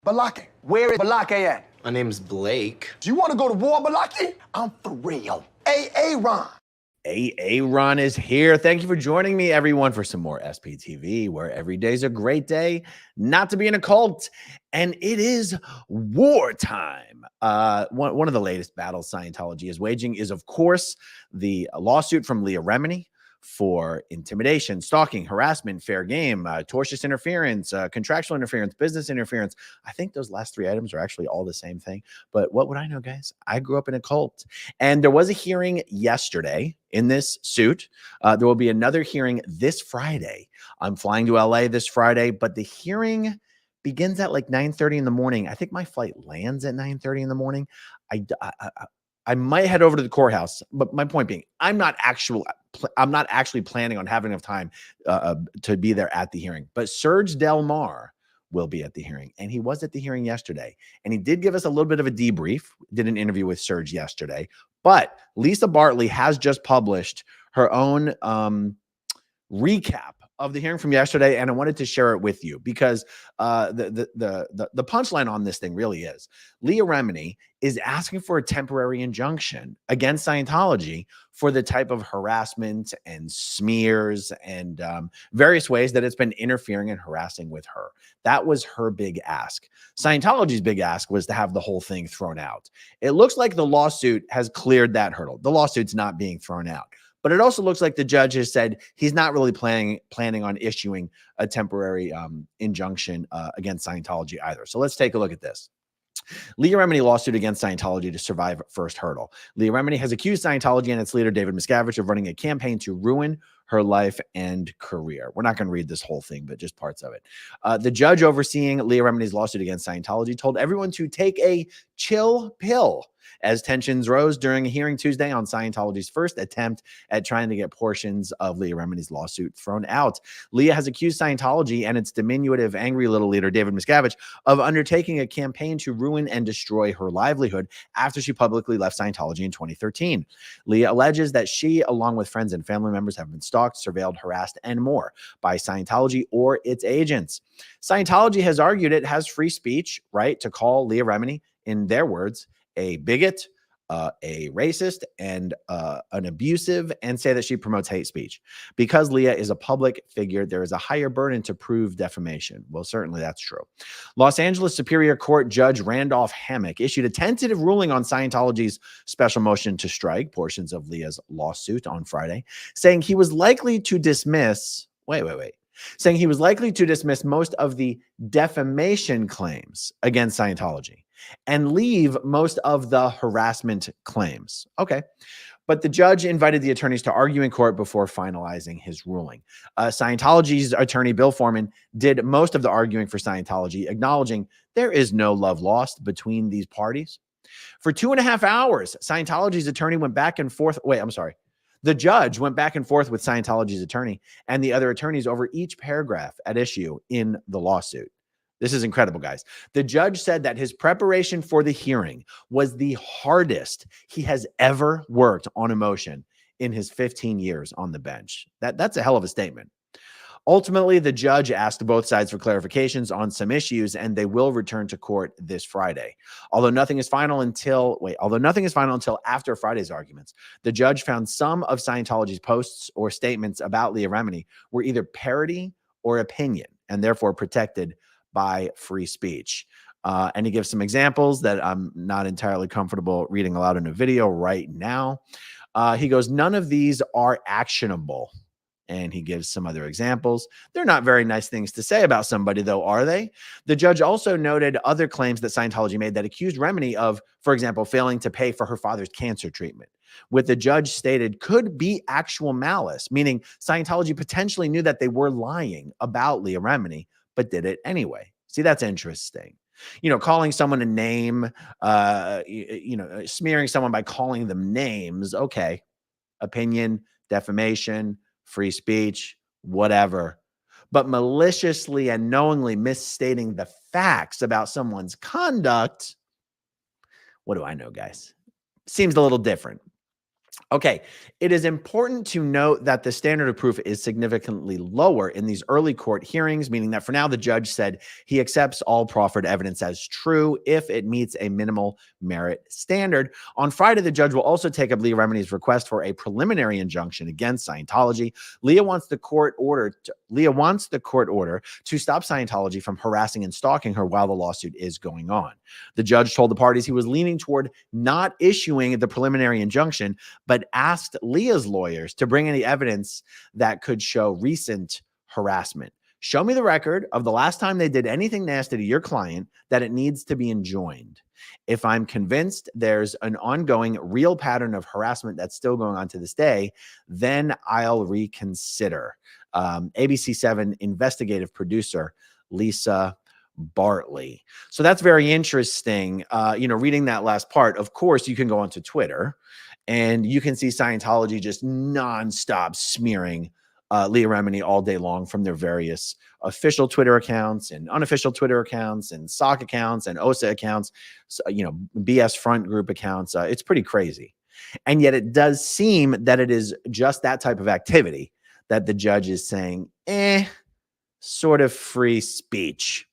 Balake. Where is Balake at? My name's Blake. Do you want to go to war, Balake? I'm for real. Ron. Ron is here. Thank you for joining me, everyone, for some more SPTV, where every day's a great day not to be in a cult. And it is wartime. One of the latest battles Scientology is waging is, of course, the lawsuit from Leah Remini for intimidation, stalking, harassment, fair game, tortious interference, contractual interference, business interference. I think those last three items are actually all the same thing. But what would I know, guys? I grew up in a cult. And there was a hearing yesterday in this suit. There will be another hearing this Friday. I'm flying to LA this Friday, but the hearing begins at like 9:30 in the morning. I think my flight lands at 9:30 in the morning. I might head over to the courthouse, but my point being, I'm not actually planning on having enough time to be there at the hearing. But Serge Del Mar will be at the hearing, and he was at the hearing yesterday, and he did give us a little bit of a debrief. Did an interview with Serge yesterday, but Lisa Bartley has just published her own recap of the hearing from yesterday, and I wanted to share it with you because the punchline on this thing really is Leah Remini is asking for a temporary injunction against Scientology for the type of harassment and smears and various ways that it's been interfering and harassing with her. That was her big ask. Scientology's big ask was to have the whole thing thrown out. It looks like the lawsuit has cleared that hurdle. The lawsuit's not being thrown out. But it also looks like the judge has said he's not really planning on issuing a temporary injunction against Scientology either. So let's take a look at this. Leah Remini lawsuit against Scientology to survive first hurdle. Leah Remini has accused Scientology and its leader, David Miscavige, of running a campaign to ruin her life and career. We're not going to read this whole thing, but just parts of it. The judge overseeing Leah Remini's lawsuit against Scientology told everyone to take a chill pill as tensions rose during a hearing Tuesday on Scientology's first attempt at trying to get portions of Leah Remini's lawsuit thrown out. Leah has accused Scientology and its diminutive, angry little leader, David Miscavige, of undertaking a campaign to ruin and destroy her livelihood after she publicly left Scientology in 2013. Leah alleges that she, along with friends and family members, have been stalked, surveilled, harassed, and more by Scientology or its agents. Scientology has argued it has free speech right to call Leah Remini, in their words, a bigot, a racist, and an abusive, and say that she promotes hate speech. Because Leah is a public figure, there is a higher burden to prove defamation. Well, certainly that's true. Los Angeles Superior Court Judge Randolph Hammock issued a tentative ruling on Scientology's special motion to strike portions of Leah's lawsuit on Friday, saying he was likely to dismiss, saying he was likely to dismiss most of the defamation claims against Scientology and leave most of the harassment claims. Okay. But the judge invited the attorneys to argue in court before finalizing his ruling. Scientology's attorney, Bill Foreman, did most of the arguing for Scientology, acknowledging there is no love lost between these parties. For 2.5 hours, Scientology's attorney went back and forth. The judge went back and forth with Scientology's attorney and the other attorneys over each paragraph at issue in the lawsuit. This is incredible, guys. The judge said that his preparation for the hearing was the hardest he has ever worked on a motion in his 15 years on the bench. That's a hell of a statement. Ultimately, the judge asked both sides for clarifications on some issues, and they will return to court this Friday. Although nothing is final until after Friday's arguments, the judge found some of Scientology's posts or statements about Leah Remini were either parody or opinion, and therefore protected by free speech. And he gives some examples that I'm not entirely comfortable reading aloud in a video right now. He goes, none of these are actionable. And he gives some other examples. They're not very nice things to say about somebody, though, are they? The judge also noted other claims that Scientology made that accused Remini of, for example, failing to pay for her father's cancer treatment, which the judge stated could be actual malice, meaning Scientology potentially knew that they were lying about Leah Remini, but did it anyway. See, that's interesting. Calling someone a name, smearing someone by calling them names. Okay. Opinion, defamation, free speech, whatever. But maliciously and knowingly misstating the facts about someone's conduct, what do I know, guys? Seems a little different. Okay, it is important to note that the standard of proof is significantly lower in these early court hearings, meaning that for now the judge said he accepts all proffered evidence as true if it meets a minimal merit standard. On Friday, the judge will also take up Leah Remini's request for a preliminary injunction against Scientology. Leah wants the court order to stop Scientology from harassing and stalking her while the lawsuit is going on. The judge told the parties he was leaning toward not issuing the preliminary injunction, but asked Leah's lawyers to bring any evidence that could show recent harassment. Show me the record of the last time they did anything nasty to your client that it needs to be enjoined. If I'm convinced there's an ongoing real pattern of harassment that's still going on to this day, then I'll reconsider. ABC7 investigative producer Lisa Bartley. So that's very interesting. Reading that last part, of course, you can go onto Twitter and you can see Scientology just nonstop smearing Leah Remini all day long from their various official Twitter accounts and unofficial Twitter accounts and SOC accounts and OSA accounts, BS front group accounts. It's pretty crazy. And yet it does seem that it is just that type of activity that the judge is saying, sort of free speech.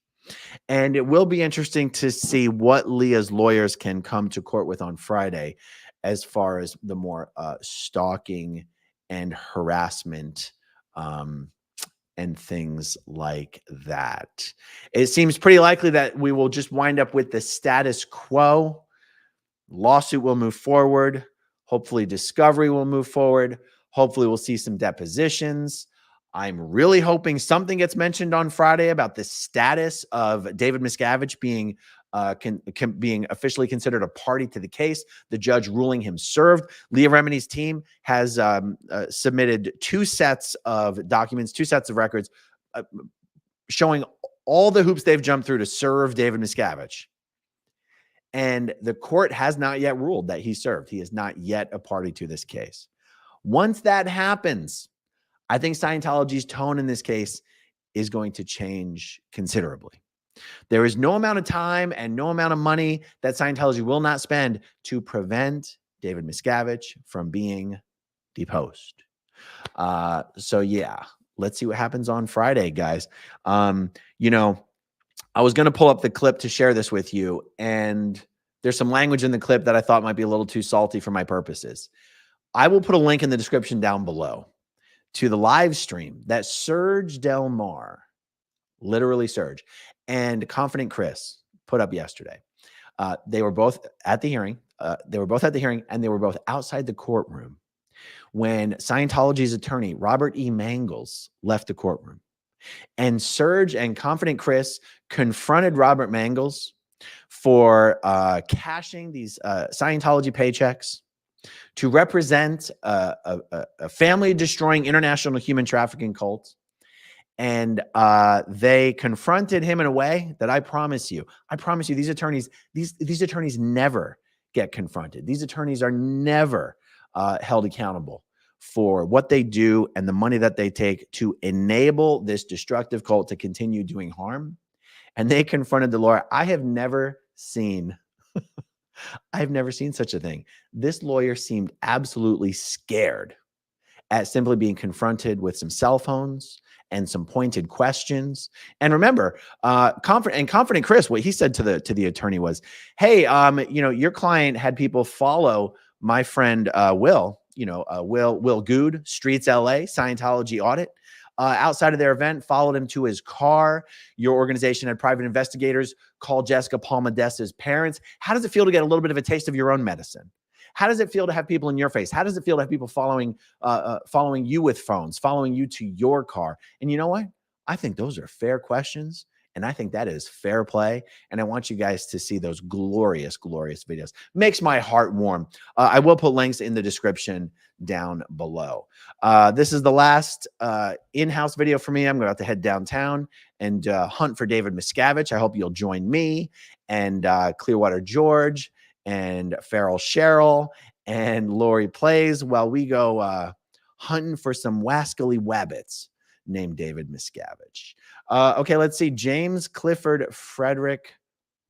And it will be interesting to see what Leah's lawyers can come to court with on Friday as far as the more stalking and harassment and things like that. It seems pretty likely that we will just wind up with the status quo. Lawsuit will move forward. Hopefully discovery will move forward. Hopefully we'll see some depositions. I'm really hoping something gets mentioned on Friday about the status of David Miscavige being being officially considered a party to the case, the judge ruling him served. Leah Remini's team has submitted 2 sets of documents, 2 sets of records showing all the hoops they've jumped through to serve David Miscavige. And the court has not yet ruled that he served. He is not yet a party to this case. Once that happens, I think Scientology's tone in this case is going to change considerably. There is no amount of time and no amount of money that Scientology will not spend to prevent David Miscavige from being deposed. So yeah, let's see what happens on Friday, guys. I was going to pull up the clip to share this with you, and there's some language in the clip that I thought might be a little too salty for my purposes. I will put a link in the description down below to the live stream that Serge Del Mar, literally Serge, and Confident Chris put up yesterday. They were both at the hearing. And they were both outside the courtroom when Scientology's attorney, Robert E. Mangels, left the courtroom. And Serge and Confident Chris confronted Robert Mangels for cashing these Scientology paychecks to represent a family-destroying international human trafficking cult. And they confronted him in a way that I promise you, these attorneys never get confronted. These attorneys are never held accountable for what they do and the money that they take to enable this destructive cult to continue doing harm. And they confronted the lawyer. I have never seen such a thing. This lawyer seemed absolutely scared at simply being confronted with some cell phones and some pointed questions. And remember, Confident Chris, what he said to the attorney was, "Hey, your client had people follow my friend Will, Will Good, Streets LA, Scientology Audit, outside of their event, followed him to his car. Your organization had private investigators call Jessica Palmadessa's parents. How does it feel to get a little bit of a taste of your own medicine? How does it feel to have people in your face? How does it feel to have people following you with phones, following you to your car?" And you know what? I think those are fair questions. And I think that is fair play. And I want you guys to see those glorious, glorious videos. Makes my heart warm. I will put links in the description down below. This is the last in-house video for me. I'm about to head downtown and hunt for David Miscavige. I hope you'll join me and Clearwater George and Farrell Cheryl and Lori Plays while we go hunting for some wascally wabbits named David Miscavige. Okay, let's see. James Clifford Frederick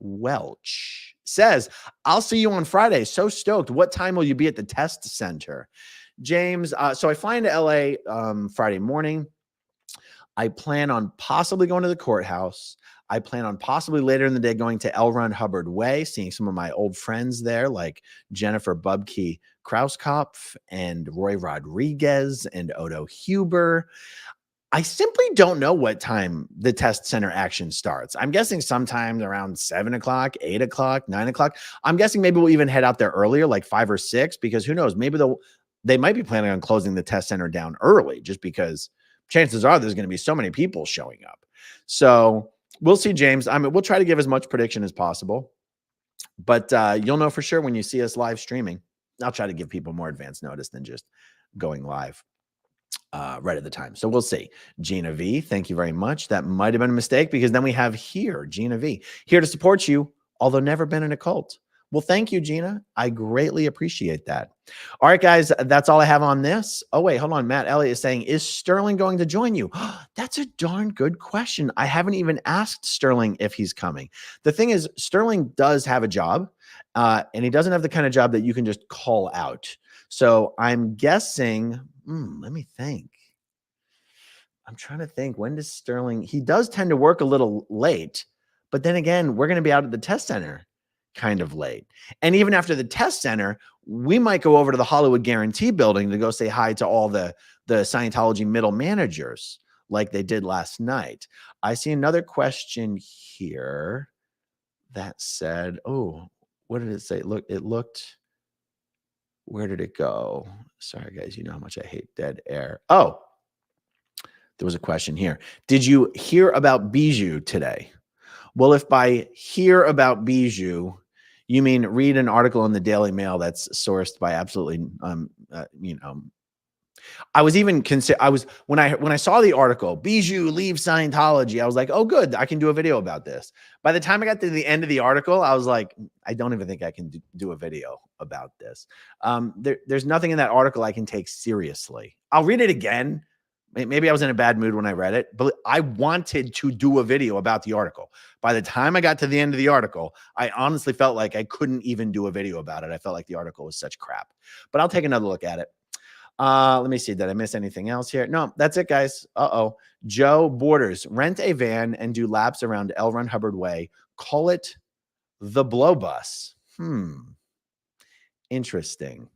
Welch says, I'll see you on Friday. So stoked. What time will you be at the test center? James, so I fly into LA Friday morning. I plan on possibly going to the courthouse. I plan on possibly later in the day going to L. Ron Hubbard Way, seeing some of my old friends there, like Jennifer Bubke Krauskopf and Roy Rodriguez and Odo Huber. I simply don't know what time the test center action starts. I'm guessing sometime around 7 o'clock, 8 o'clock, 9 o'clock. I'm guessing maybe we'll even head out there earlier, like 5 or 6, because who knows? Maybe they might be planning on closing the test center down early just because chances are there's going to be so many people showing up. So we'll see, James. I mean, we'll try to give as much prediction as possible, but you'll know for sure when you see us live streaming. I'll try to give people more advance notice than just going live right at the time. So we'll see. Gina V, thank you very much. That might have been a mistake because then we have here, Gina V, here to support you, although never been in a cult. Well, thank you, Gina. I greatly appreciate that. All right, guys, that's all I have on this. Oh, wait, hold on. Matt Elliott is saying, is Sterling going to join you? That's a darn good question. I haven't even asked Sterling if he's coming. The thing is, Sterling does have a job, and he doesn't have the kind of job that you can just call out. So I'm guessing, let me think. I'm trying to think, when does Sterling, he does tend to work a little late, but then again, we're going to be out at the test center kind of late. And even after the test center, we might go over to the Hollywood Guarantee building to go say hi to all the Scientology middle managers like they did last night. I see another question here that said, oh, what did it say? Look, it looked, where did it go? Sorry, guys, you know how much I hate dead air. Oh, there was a question here. Did you hear about Bijou today? Well, if by hear about Bijou, you mean read an article in the Daily Mail that's sourced by absolutely, I was even when I saw the article, Bijou leaves Scientology, I was like, oh, good, I can do a video about this. By the time I got to the end of the article, I was like, I don't even think I can do a video about this. There's nothing in that article I can take seriously. I'll read it again. Maybe I was in a bad mood when I read it, but I wanted to do a video about the article. By the time I got to the end of the article, I honestly felt like I couldn't even do a video about it. I felt like the article was such crap, but I'll take another look at it. Let me see. Did I miss anything else here? No, that's it, guys. Joe Borders, rent a van and do laps around L. Ron Hubbard Way. Call it the Blow Bus. Interesting.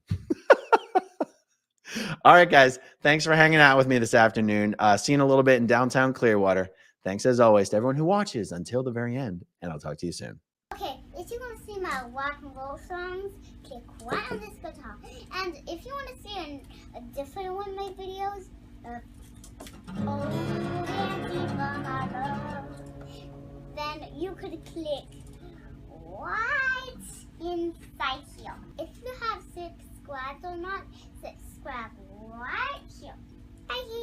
All right, guys. Thanks for hanging out with me this afternoon. See you in a little bit in downtown Clearwater. Thanks as always to everyone who watches until the very end, and I'll talk to you soon. Okay, if you want to see my rock and roll songs, click right on this guitar. And if you want to see a different one of my videos, then you could click right inside here. If you have subscribed or not,